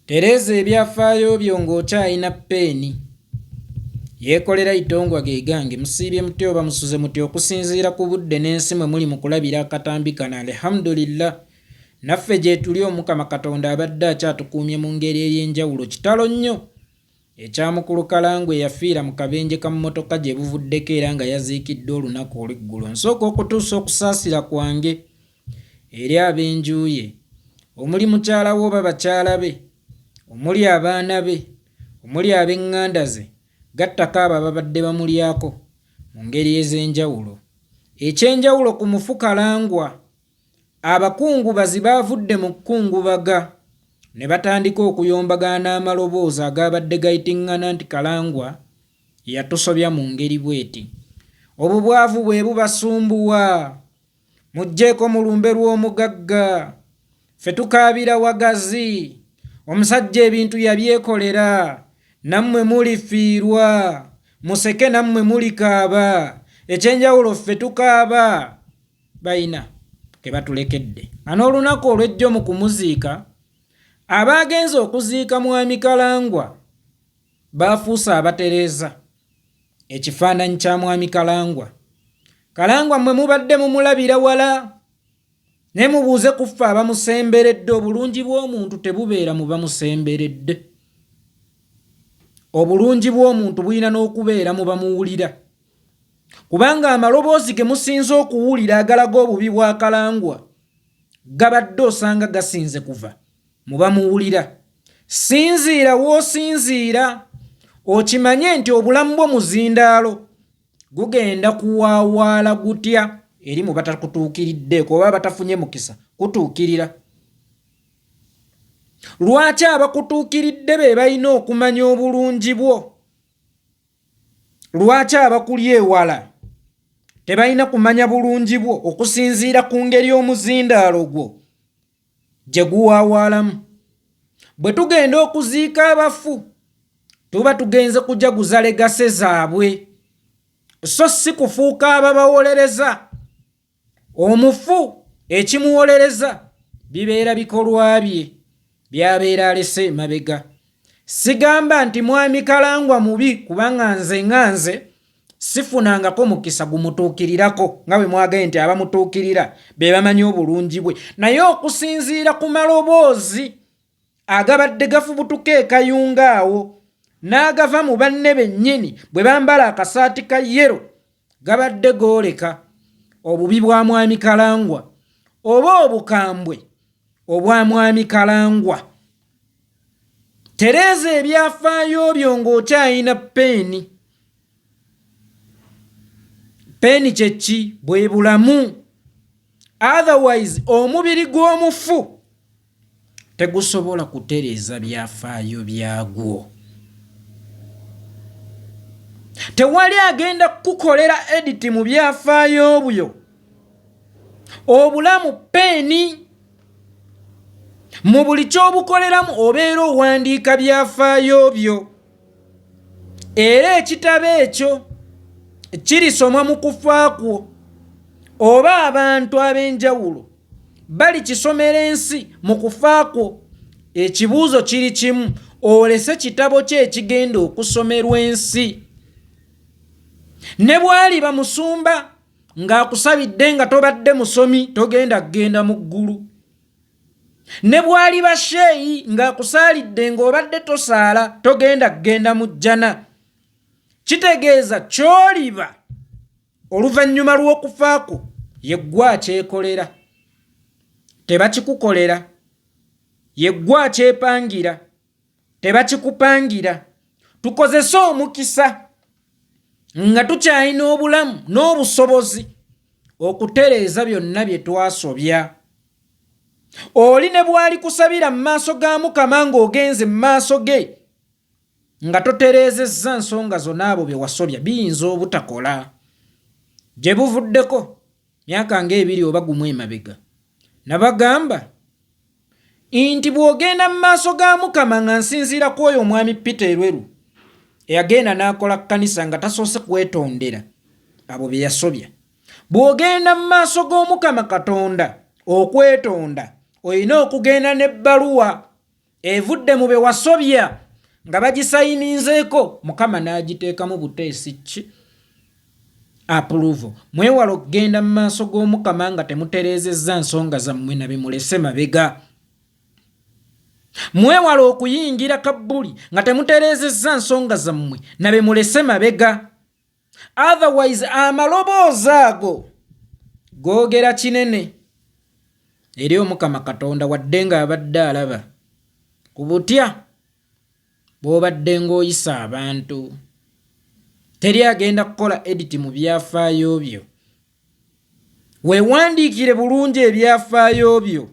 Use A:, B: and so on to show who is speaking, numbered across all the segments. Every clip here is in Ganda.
A: Tereza ebyafaayo byo ng'okyalina peeni. Yeekolera itongwa ge gange musiibye muti oba musuze muti okusinziira ku budde n'ensi mwe muli mu kulabira akatambi kano alhamdulillah. Naffe gye tuli Omukama Katonda abadde akyatukuumye mu ngeri ey'enjawulo kitalo nnyo. Ekyamukulu Kalangwe yafiira mu kabenje ka mmotoka gye buvuddeko era nga yaziikidde olunaku olw'eggulo. Nsooka okutuusa okusaasira kwange eri ab'enju ye, omuli mukyala we oba bakyala be, omuli abaana be, omuli ab'eŋŋanda ze, gattako abo ababadde bamulyako mu ngeri ez'enjawulo. Ekyenjawulo ku mufu Kalangwa, abakungubazi baavudde mu kukungubaga ne batandika okuyombagana n'amaloboozi agabadde gayitiŋŋana nti Kalangwa yatusobya mu ngeri bweti. Obubwavu bwe bubasumbuwa, mugjeeko mu lumbe lw'omugagga, ffe tukaabira wagazi, omusajja ebintu yabyekolera, nammwe mulifiirwa, museke nammwe mulikaaba, ekyenjawulo ffe tukaaba, bayina ke batulekedde. N'olunaku olw'ejjo mu kumuziika, abaagenze okuziika mwami Kalangwa baafuuse abatereeza ekifaananyi kya mwami Kalangwa. Kalangwa mmwe mubadde mumulabira wala ne mubuuze ku ffe abamusemberedde. Obulungi bw'omuntu tebubeera mu bamusemberedde. Obulungi bw'omuntu bulina n'okubeera mu bamuwulira, kubanga amaloboozi ge musinze okuwulira agalaga obubi bwa Kalangwa gabadde osanga gasinze kuva mu bamuwulira. Sinziira w'osinziira okimanye nti obulamu bwo muzindaalo gugenda kuwaawaala gutya eri mu batakutuukiriddeeko oba batafunye mukisa kutuukirira. Lwaki abakutuukiridde be balina okumanya obulungi bwo? Lwaki abakuli ewala tebalina kumanya bulungi bwo okusinziira ku ngeri omuzindaalo gwo gye guwaawaalamu? Bwe tugenda okuziika abafu tuba tugenze kujaguza legase zaabwe, so si kufuuka ababawolereza. Omufu ekimuwolereza bibeera bikolwa bye byabeera alese emabega. Sigamba nti mwami Kalangwa mubi kubanga nze sifunangako mukisa gumutuukirirako nga bwe mwagaye nti abamutuukirira be bamanyi obulungi bwe. Naye okusinziira ku maloboozi agabadde gafubutuka ekayunga awo n'agava mu banne bennyini bwe bambala akasaati ka yero, gabadde gooleka obubi bwa mwami Kalangwa oba obukambwe obwa mwami Kalangwa. Tereza ebyafaayo byo ng'okyalina peeni. Peeni kye ki? Bwe bulamu. Otherwise omubiri gw'omufu tegusobola kutereeza byafaayo byagwo. Tewali agenda kukolera editi mu byafaayo byo. Obulamu peeni. Mu buli ky'obukoleramu obeera owandiika byafaayo byo. Era ekitabo ekyo kirisomwa mu kufa kwo, oba abantu ab'enjawulo balikisomera ensi mu kufa kwo. Ekibuuzo kiri kimu, olese kitabo ki ekigenda okusomerwa ensi? Ne bw'aliba musumba ng'akusabidde nga tobadde musomi togenda kgenda mu ggulu. Ne bw'aliba sheeyi ng'akusaalidde ng'obadde tosaala togenda kgenda mu jjana. Kitegeeza ky'oliba oluvannyuma lw'okufa kwo yeggwa akyekolera, tebakikukolera. Yeggwa akyepangira, tebakikupangira. Tukozese omukisa nga tukyalina obulamu n'obusobozi okutereeza byonna bye twasobya. Oli ne bw'ali kusabira mu maaso ga Mukama ng'ogenze mu maaso ge nga totereezezza nsonga zonna abo bye wasobya, biyinza obutakola. Gye buvuddeko myaka ng'ebiri oba gumu emabega nabagamba nti bw'ogenda mu maaso ga Mukama nga nsinziira ku oyo omwami Peter Elweru eyagenda n'akola kkanisa nga tasoose kwetondera abo bye yasobya. Bw'ogenda mu maaso g'Omukama Katonda okwetonda, olina okugenda n'ebbaluwa evudde mu be wasobya nga bagisayininzeeko Mukama n'agiteekamu buteesi ki approval. Mwewala okugenda mu maaso g'Omukama nga temutereezezza nsonga zammwe na bimulese mabega. Mwewala okuyingira kabbuli nga temutereezezza nsonga zammwe na bimulese mabega. Otherwise amaloboozi ago googera kinene eri Omukama Katonda wadde nga abadde alaba ku butya bw'obadde ng'oyisa abantu. Teri agenda kukola edit mu byafaayo byo. Weewandiikire bulungi ebyafaayo byo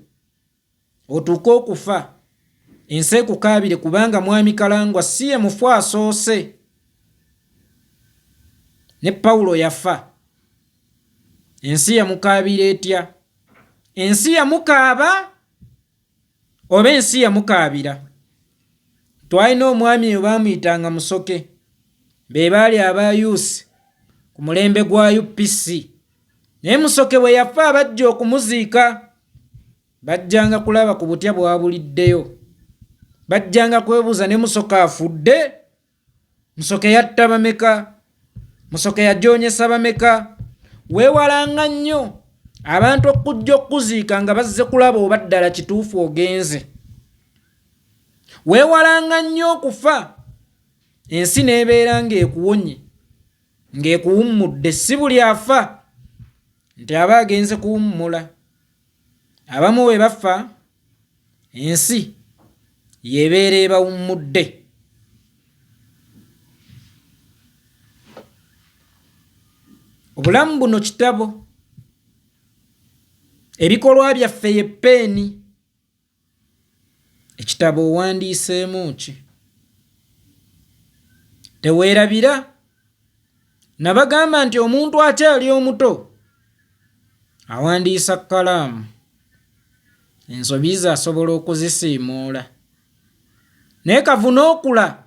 A: otuuke okufa ensi ekukaabire, kubanga mwami Kalangwa si ye mufu asoose. Ne Pawulo yafa, ensi yamukaabira etya? Ensi yamukaaba oba ensi yamukaabira? Twalina omwami oyo baamuyitanga Musoke, be baali abayuusi ku mulembe gwa UPC. Naye Musoke bwe yafa abajja okumuziika bajjanga kulaba ku butya bwabuliddeyo. Bajjanga kwebuuza ne Musoke afudde? Musoke yatta bameka? Musoke yajoonyesa bameka? Weewalanga nnyo abantu okujja okuziika nga bazze kulaba oba ddala kituufu ogenze. Weewalanga nnyo okufa ensi n'ebeera ng'ekuwonye, ng'ekuwummudde. Si buli afa nti aba agenze kuwummula. Abamu bwe bafa ensi yeebeera ebawummudde. Obulamu buno kitabo. Ebikolwa byaffe ye peeni. Ekitabo owandiiseemu ki? Teweerabira? Nabagamba nti omuntu akyali omuto awandiisa kkalaamu, ensobi ze asobola okuzisiimuula. Naye kavuna okula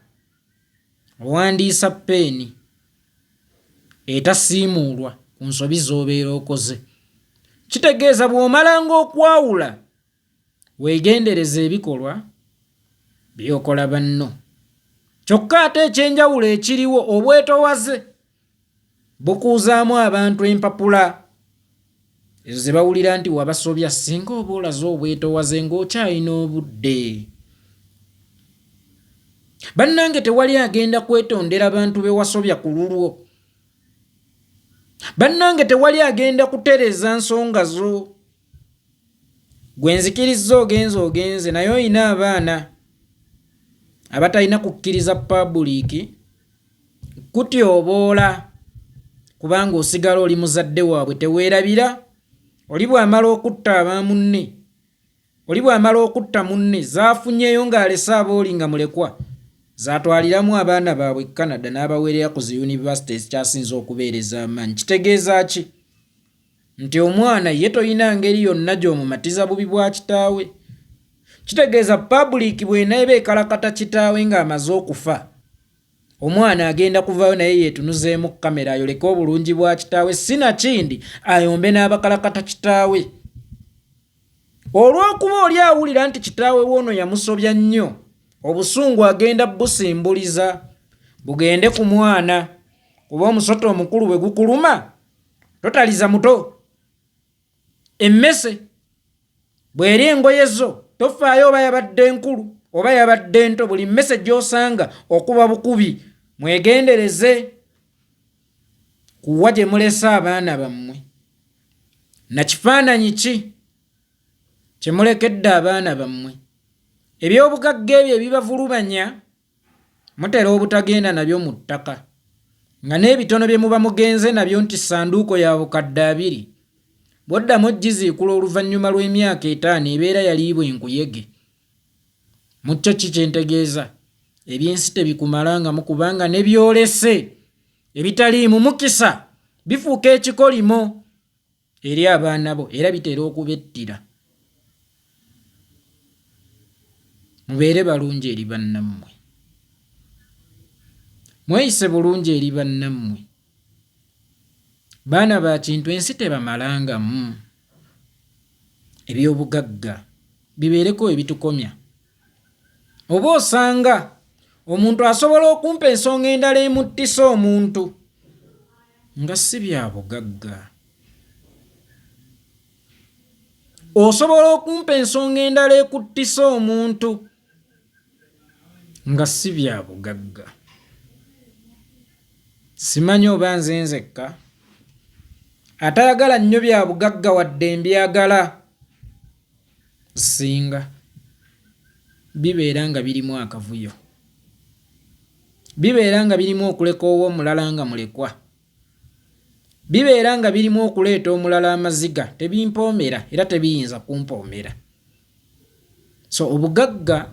A: owandiisa peeni etasiimuulwa ku nsobi z'obeera okoze. Kitegeeza bw'omalanga okwawula weegendereza ebikolwa by'okola banno. Kyokka ate ekyenjawulo ekiriwo, obwetoowaze bukuuzaamu abantu empapula ezo ze bawulira nti wabasobya, singa oba olaze obwetoowaze ng'okyalina obudde. Bannange tewali agenda kwetondera bantu be wasobya ku lulwo. Bannange tewali agenda kutereeza nsonga zo. Gwe nzikirizza ogenze naye oyina abaana abatalina kukkiriza pabuliiki kutyoboola, kubanga osigala oli muzadde waabwe. Teweerabira? Oli bw'amala okutta abamunne, oli bw'amala okutta munne, zaafunyeyo ng'alese abooli nga mulekwa, zaatwaliramu abaana baabwe Canada n'abaweerera ku zi yunivasite ezikyasinze okubeereza amaanyi. Kitegeeza ki? Nti omwana ye toyina ngeri yonna gy'omumatiza bubi bwa kitaawe. Kitegeeza pabuliiki bw'eneeba ekalakata kitaawe ng'amaze okufa, omwana agenda kuvaayo naye yeetunuzeemu kamera ayoleke obulungi bwa kitaawe, sinakindi ayombe n'abakalakata kitaawe. Olw'okuba oli awulira nti kitaawe woono yamusobya nnyo, obusungu agenda busimbuliza bugende ku mwana, kuba omusota omukulu bwe gukuluma totaliza muto. Emmese bw'eri engoye zo tofaayo oba yabadde nkulu oba yabadde nto. Buli mmese gy'osanga okuba bukubi. Mwegendereze kuwa gye mulese abaana bammwe. Na kifaananyi ki kye mulekedde abaana bammwe? Eby'obugagga ebyo ebibavulubanya mutera obutagenda nabyo mu ttaka, nga n'ebitono bye muba mugenze nabyo nti sanduuko ya bukadde 2 bw'oddamu giziikula oluvannyuma lw'emyaka 5 ebeera yaliibwa enkuyege. Mu kyo ki kyentegeeza? Ebyensi tebikumalangamu, kubanga ne byolese ebitaliimu mukisa bifuuka ekikolimo eri abaana bo era bitera okubettira. Mubeere balungi eri bannammwe, mweyise bulungi eri bannammwe. Baana ba kintu ensi tebamalangamu. Eby'obugagga bibeereko ebitukomya. oba osanga omuntu asobola okumpa ensonga endala emuttisa omuntu nga si bya bugagga. Osobola okumpa ensonga endala ekuttisa omuntu nga si bya bugagga. Simanyi oba nze nzekka atayagala nnyo bya bugagga wadde mbyagala, singa bibeera nga birimu akavuyo, bibeera nga birimu okuleka ow'omulala nga mulekwa, bibeera nga birimu okuleeta omulala amaziga, tebimpoomera era tebiyinza kumpoomera. So obugagga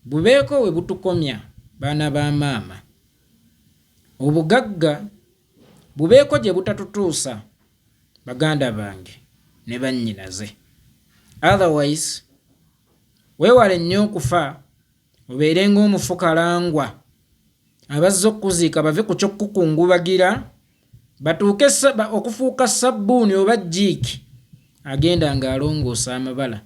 A: bubeeko we butukomya baana ba maama, obugagga bubeeko gye butatutuusa baganda bange ne bannyinaze. Otherwise weewale nnyo okufa obeere ng'omufukalangwa abazze okuziika bave ku ky'okkukungubagira batuuke okufuuka sabbuuni oba jiiki agenda ng'alongoosa amabala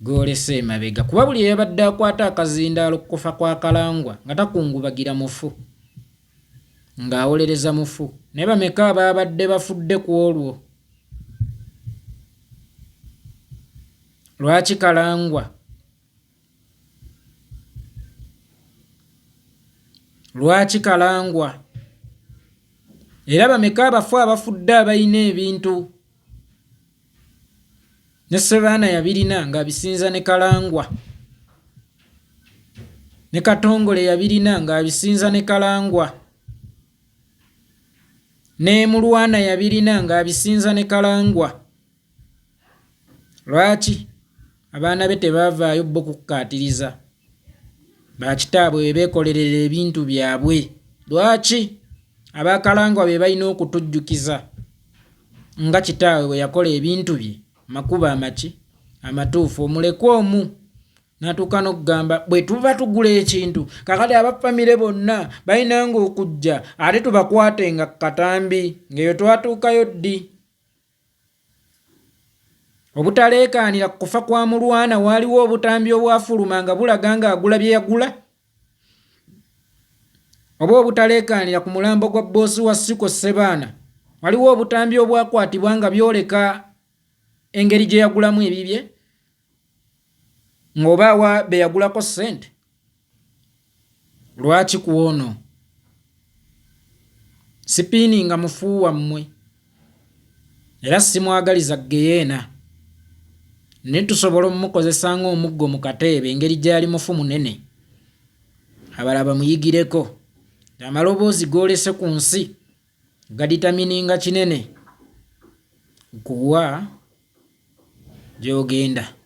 A: g'olese emabega, kuba buli eyabadde akwata akazindaalo kufa kwa kalangwa nga takungubagira mufu ng'awolereza mufu. Naye bameka abaabadde bafudde ku olwo? Lwaki kalangwa? Lwaki kalangwa? Era bameka abafu abafudde abalina ebintu ne Sebaana yabirina ng'abisinza ne kalangwa, ne Katongole yabirina ng'abisinza ne kalangwa, ne Mulwana yabirina ng'abisinza ne kalangwa. Lwaki abaana be tebaavaayo bo kukkaatiriza bakitaabwe be beekolerera ebintu byabwe? Lwaki abakalangwa be balina okutujjukiza nga kitaawe bwe yakola ebintu bye makubo amaki amatuufu? Omulekwa omu n'atuuka n'okugamba bwe tuba tugula ekintu kakati abafamire bonna balinanga okujja ate tubakwatenga ku katambi, ng'eyo twatuukayo ddi? Obutaleekaanira ku kufa kwa Mulwana waaliwo obutambi obwafuluma nga bulaga ng'agula bye yagula? Oba obutaleekaanira ku mulambo gwa bboosi wa Siko Sebaana waliwo obutambi obwakwatibwa nga byoleka engeri gye yagulamu ebibye ng'oba awa be yagulako ssente? Lwaki ku ono? Sipiininga mufu wammwe era simwagaliza geyeena, naye tusobola omumukozesa ng'omuggo mu kateebe engeri gy'ali mufu munene. Abalala bamuyigireko amaloboozi g'olese ku nsi gaditamininga kinene kuwa gy'ogenda.